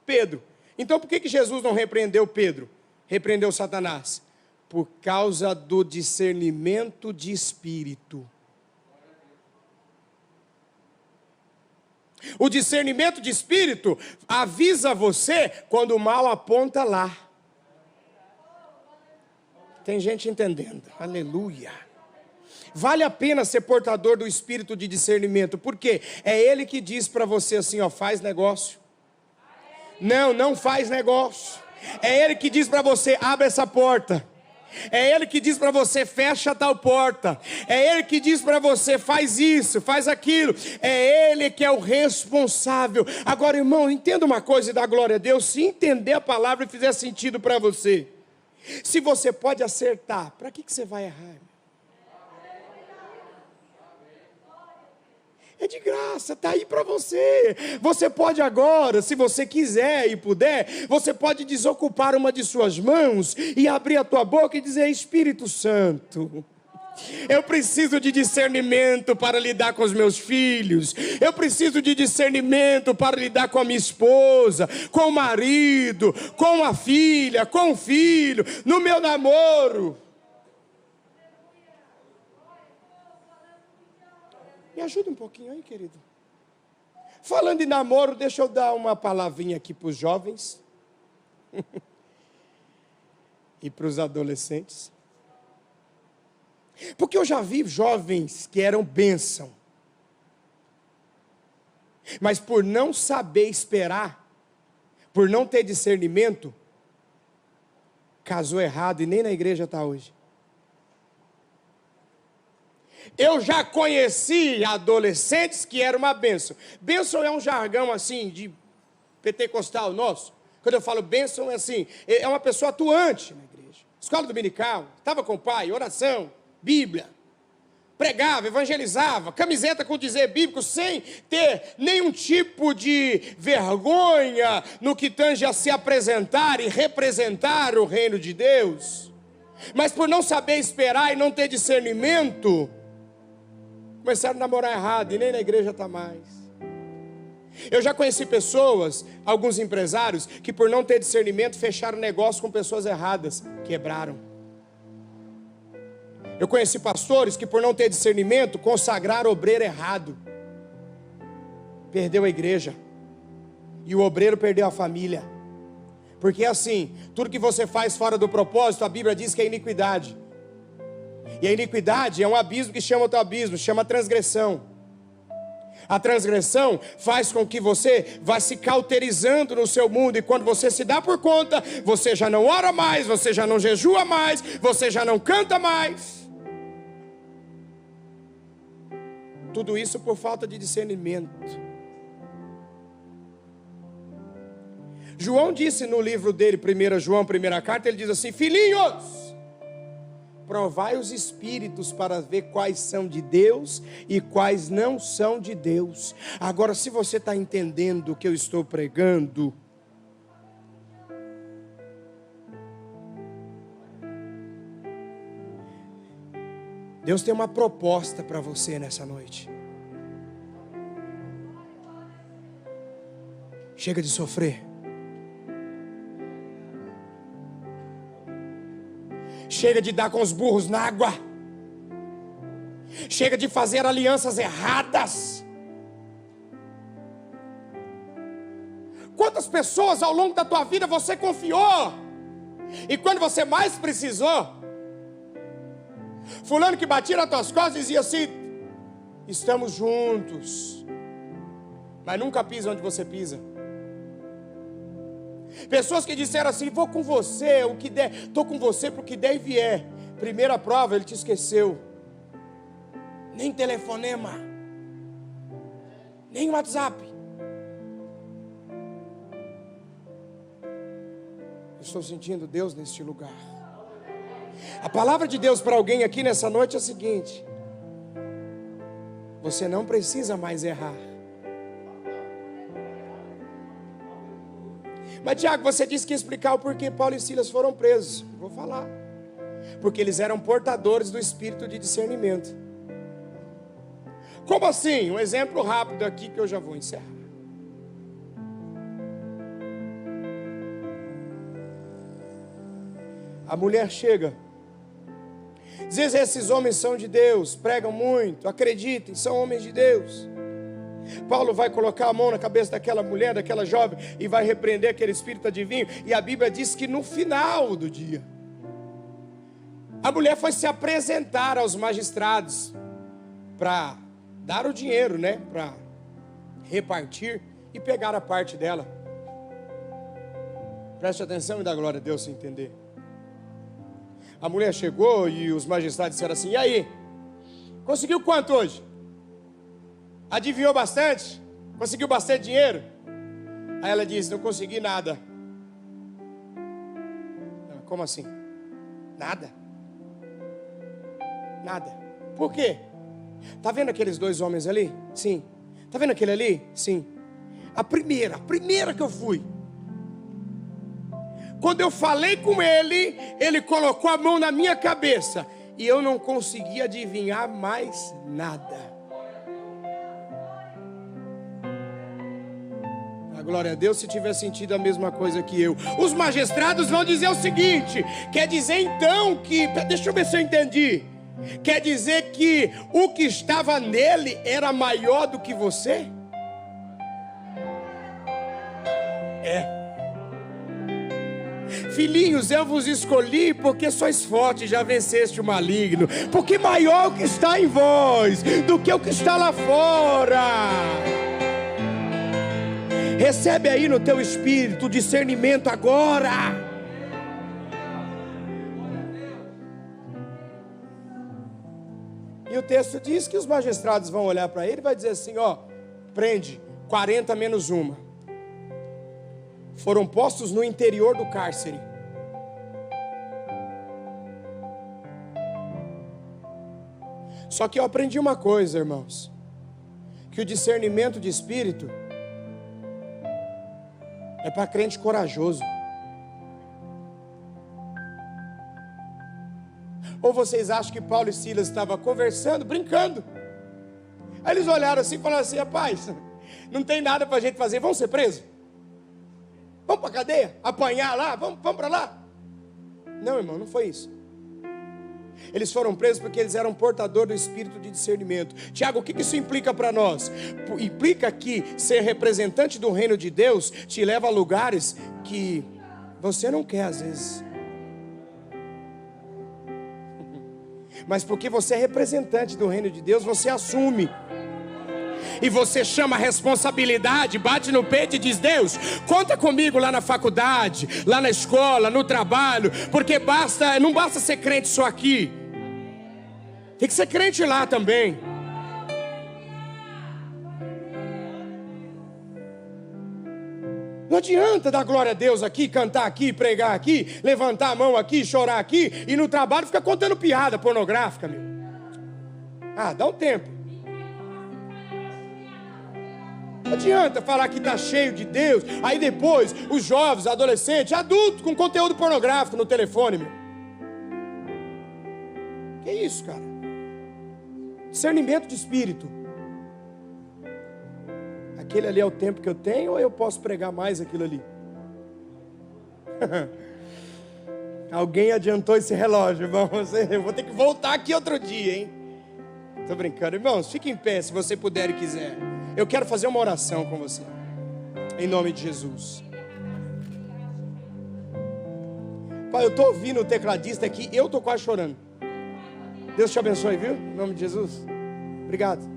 Pedro. Então por que Jesus não repreendeu Pedro? Repreendeu Satanás? Por causa do discernimento de espírito. O discernimento de espírito avisa você quando o mal aponta lá. Tem gente entendendo, aleluia. Vale a pena ser portador do espírito de discernimento, porque é ele que diz para você assim, ó, faz negócio. Não, não faz negócio. É ele que diz para você, abre essa porta. É ele que diz para você, fecha tal porta. É ele que diz para você, faz isso, faz aquilo. É ele que é o responsável. Agora, irmão, entenda uma coisa e dá glória a Deus. Se entender a palavra e fizer sentido para você. Se você pode acertar, para que você vai errar? É de graça, está aí para você. Você pode agora, se você quiser e puder, você pode desocupar uma de suas mãos e abrir a tua boca e dizer, Espírito Santo, eu preciso de discernimento para lidar com os meus filhos. Eu preciso de discernimento para lidar com a minha esposa, com o marido, com a filha, com o filho, no meu namoro. Me ajuda um pouquinho aí, querido. Falando em namoro, deixa eu dar uma palavrinha aqui para os jovens. E para os adolescentes. Porque eu já vi jovens que eram bênção. Mas por não saber esperar, por não ter discernimento, casou errado e nem na igreja está hoje. Eu já conheci adolescentes que era uma bênção. Bênção é um jargão assim de pentecostal nosso. Quando eu falo bênção é assim, é uma pessoa atuante na igreja. Escola dominical, estava com o pai, oração, Bíblia. Pregava, evangelizava, camiseta com dizer bíblico, sem ter nenhum tipo de vergonha no que tange a se apresentar e representar o reino de Deus. Mas por não saber esperar e não ter discernimento, começaram a namorar errado e nem na igreja está mais. Eu já conheci pessoas, alguns empresários, que por não ter discernimento fecharam negócio com pessoas erradas, quebraram. Eu conheci pastores que por não ter discernimento consagraram obreiro errado, perdeu a igreja, e o obreiro perdeu a família. Porque assim, tudo que você faz fora do propósito, a Bíblia diz que é iniquidade. E a iniquidade é um abismo que chama outro abismo, chama transgressão. A transgressão faz com que você vá se cauterizando no seu mundo, e quando você se dá por conta, você já não ora mais, você já não jejua mais, você já não canta mais. Tudo isso por falta de discernimento. João disse no livro dele, 1 João, primeira carta, ele diz assim: filhinhos, provai os espíritos para ver quais são de Deus e quais não são de Deus. Agora, se você está entendendo o que eu estou pregando, Deus tem uma proposta para você nessa noite. Chega de sofrer. Chega de dar com os burros na água. Chega de fazer alianças erradas. Quantas pessoas ao longo da tua vida você confiou, e quando você mais precisou, fulano que batia nas tuas costas dizia assim: estamos juntos, mas nunca pisa onde você pisa. Pessoas que disseram assim: vou com você, o que der, estou com você para o que der e vier. Primeira prova, ele te esqueceu. Nem telefonema, nem WhatsApp. Eu estou sentindo Deus neste lugar. A palavra de Deus para alguém aqui nessa noite é a seguinte: você não precisa mais errar. Mas Tiago, você disse que ia explicar o porquê Paulo e Silas foram presos. Vou falar. Porque eles eram portadores do espírito de discernimento. Como assim? Um exemplo rápido aqui que eu já vou encerrar. A mulher chega, diz: esses homens são de Deus, pregam muito, acreditem, são homens de Deus. Paulo vai colocar a mão na cabeça daquela mulher, daquela jovem, e vai repreender aquele espírito adivinho. E a Bíblia diz que no final do dia, a mulher foi se apresentar aos magistrados para dar o dinheiro, né? Para repartir e pegar a parte dela. Preste atenção e dá glória a Deus se entender. A mulher chegou e os magistrados disseram assim: e aí? Conseguiu quanto hoje? Adivinhou bastante? Conseguiu bastante dinheiro? Aí ela diz: não consegui nada. Como assim? Nada? Nada. Por quê? Está vendo aqueles dois homens ali? Sim. Está vendo aquele ali? Sim. A primeira que eu fui, quando eu falei com ele, ele colocou a mão na minha cabeça e eu não consegui adivinhar mais nada. Glória a Deus, se tiver sentido a mesma coisa que eu. Os magistrados vão dizer o seguinte: quer dizer então que, deixa eu ver se eu entendi, quer dizer que o que estava nele era maior do que você? Filhinhos, eu vos escolhi porque sois fortes, já venceste o maligno. Porque maior o que está em vós do que o que está lá fora. Recebe aí no teu espírito discernimento agora. o texto diz que os magistrados vão olhar para ele e vai dizer assim, ó, prende 40 menos uma. Foram postos no interior do cárcere. Só que eu aprendi uma coisa, irmãos, que o discernimento de espírito é para crente corajoso. Ou vocês acham que Paulo e Silas estavam conversando, brincando? Aí eles olharam assim e falaram assim, rapaz, não tem nada para a gente fazer, vamos ser presos? Vamos para a cadeia? Apanhar lá? Vamos para lá? Não, irmão, não foi isso. Eles foram presos porque eles eram portadores do espírito de discernimento. Tiago, o que isso implica para nós? Implica que ser representante do reino de Deus te leva a lugares que você não quer às vezes. Mas porque você é representante do reino de Deus, você assume. E você chama a responsabilidade, bate no peito e diz, Deus, conta comigo lá na faculdade, lá na escola, no trabalho, porque não basta ser crente só aqui. Tem que ser crente lá também. Não adianta dar glória a Deus aqui, cantar aqui, pregar aqui, levantar a mão aqui, chorar aqui, e no trabalho ficar contando piada pornográfica, meu. Ah, dá um tempo. Não adianta falar que está cheio de Deus, aí depois os jovens, adolescentes, adultos com conteúdo pornográfico no telefone, meu. Que isso, cara? Discernimento de espírito. Aquele ali é o tempo que eu tenho, ou eu posso pregar mais aquilo ali? Alguém adiantou esse relógio, irmão. Eu vou ter que voltar aqui outro dia, hein? Estou brincando. Irmãos, fique em pé se você puder e quiser. Eu quero fazer uma oração com você. Em nome de Jesus. Pai, eu estou ouvindo o tecladista aqui, eu estou quase chorando. Deus te abençoe, viu? Em nome de Jesus. Obrigado.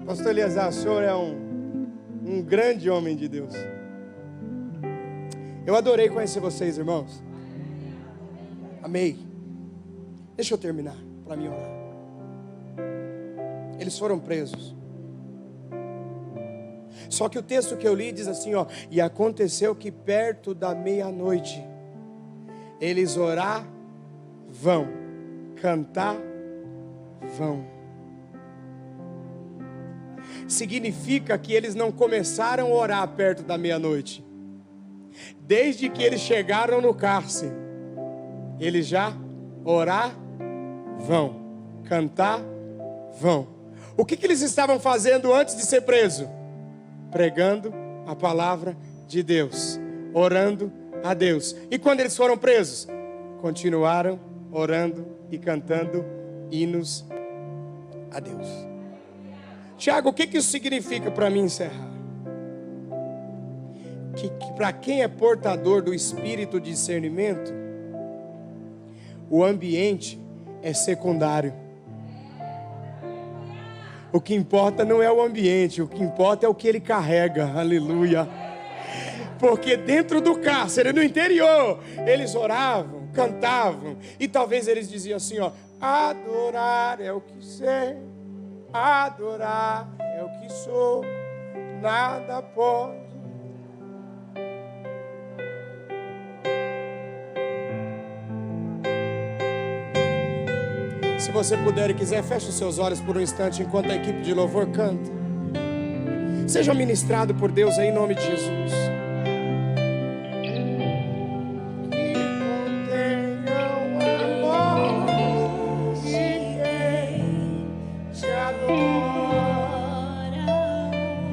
Pastor Eliezer, o senhor é um grande homem de Deus. Eu adorei conhecer vocês, irmãos. Amei. Deixa eu terminar para mim orar. Eles foram presos. Só que o texto que eu li diz assim, ó, e aconteceu que perto da meia-noite eles orar vão, cantar vão. Significa que eles não começaram a orar perto da meia-noite. Desde que eles chegaram no cárcere, eles já orar vão, cantar vão. O que eles estavam fazendo antes de ser preso? Pregando a palavra de Deus, orando a Deus. E quando eles foram presos? Continuaram orando e cantando hinos a Deus. Tiago, o que isso significa para mim encerrar? Que para quem é portador do espírito de discernimento, o ambiente é secundário. O que importa não é o ambiente, o que importa é o que ele carrega, aleluia. Porque dentro do cárcere, no interior, eles oravam, cantavam, e talvez eles diziam assim, ó, adorar é o que sei, adorar é o que sou, nada pode. Se você puder e quiser, feche os seus olhos por um instante enquanto a equipe de louvor canta. Seja ministrado por Deus aí em nome de Jesus.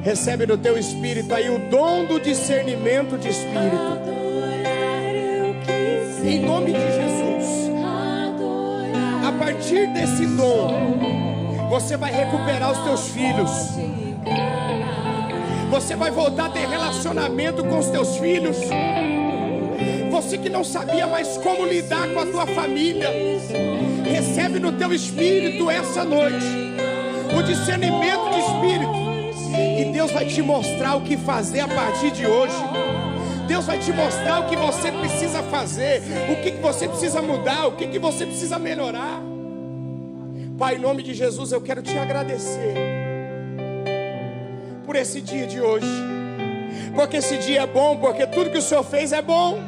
Recebe no teu espírito aí o dom do discernimento de espírito. Em nome de Jesus. A partir desse dom, você vai recuperar os teus filhos. Você vai voltar a ter relacionamento com os teus filhos. Você que não sabia mais como lidar com a tua família, recebe no teu espírito essa noite o discernimento de espírito. E Deus vai te mostrar o que fazer a partir de hoje. Deus vai te mostrar o que você precisa fazer, o que você precisa mudar, o que você precisa melhorar. Pai, em nome de Jesus, eu quero te agradecer por esse dia de hoje, porque esse dia é bom, porque tudo que o Senhor fez é bom.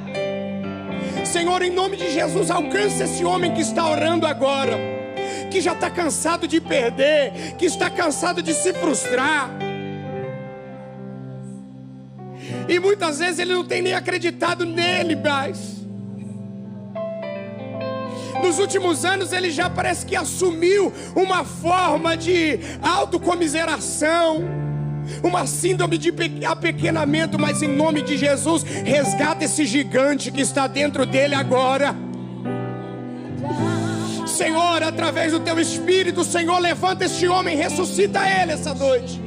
Senhor, em nome de Jesus, alcança esse homem que está orando agora, que já está cansado de perder, que está cansado de se frustrar, e muitas vezes ele não tem nem acreditado nele mais. Nos últimos anos ele já parece que assumiu uma forma de autocomiseração, uma síndrome de apequenamento, mas em nome de Jesus, resgata esse gigante que está dentro dele agora. Senhor, através do teu Espírito, Senhor, levanta este homem, ressuscita ele essa noite.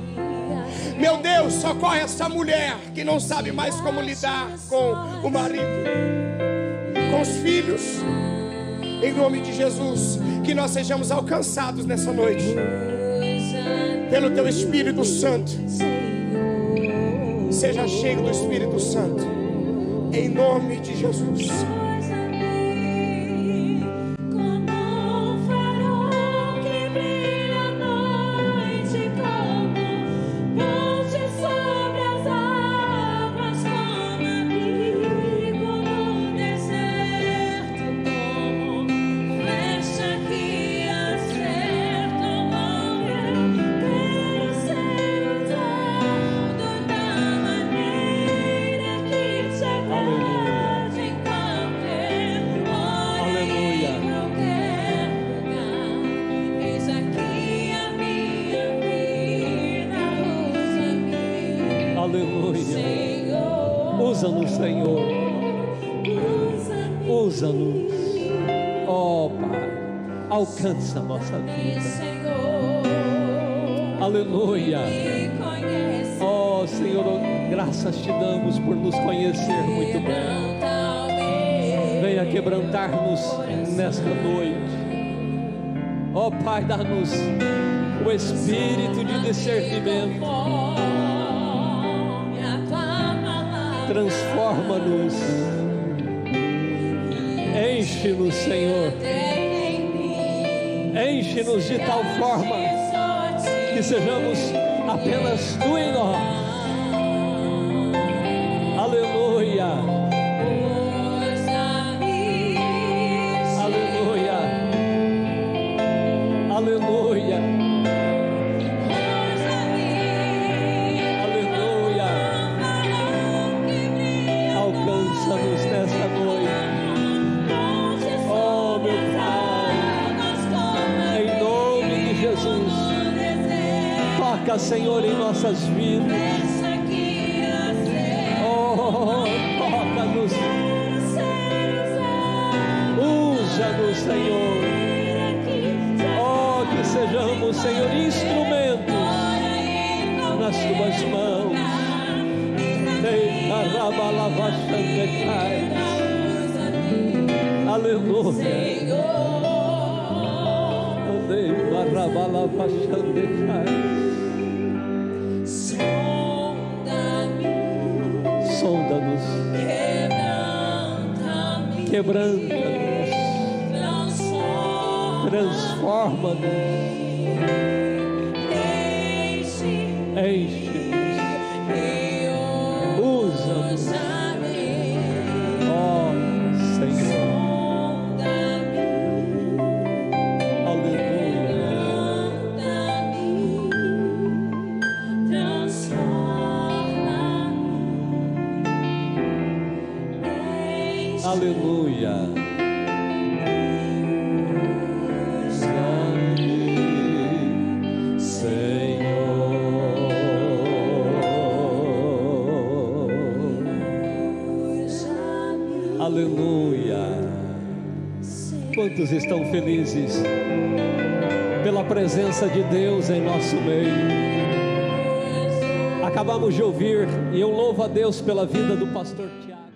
Meu Deus, socorre essa mulher que não sabe mais como lidar com o marido, com os filhos. Em nome de Jesus, que nós sejamos alcançados nessa noite pelo teu Espírito Santo. Seja cheio do Espírito Santo, em nome de Jesus. Usa-nos, Senhor. Usa-nos. Oh, Pai, alcança a nossa vida. Aleluia. Oh, Senhor, graças te damos por nos conhecer muito bem. Venha quebrantar-nos nesta noite. Oh, Pai, dá-nos o espírito de discernimento. Transforma-nos, enche-nos, Senhor, enche-nos de tal forma que sejamos apenas tu em nós. Aleluia, aleluia, aleluia. Alcança-nos nesta noite. Oh, meu Pai, em nome de Jesus, toca, Senhor, em nossas vidas. Oh, toca-nos, usa-nos, Senhor. Oh, que sejamos, Senhor, instrumentos nas tuas mãos. Aleluia. Sonda-nos, quebranta-nos, transforma-nos, enche-nos. Usa-nos, ó Senhor. Aleluia. Aleluia. Aleluia. Quantos estão felizes pela presença de Deus em nosso meio? Acabamos de ouvir, e eu louvo a Deus pela vida do pastor Tiago.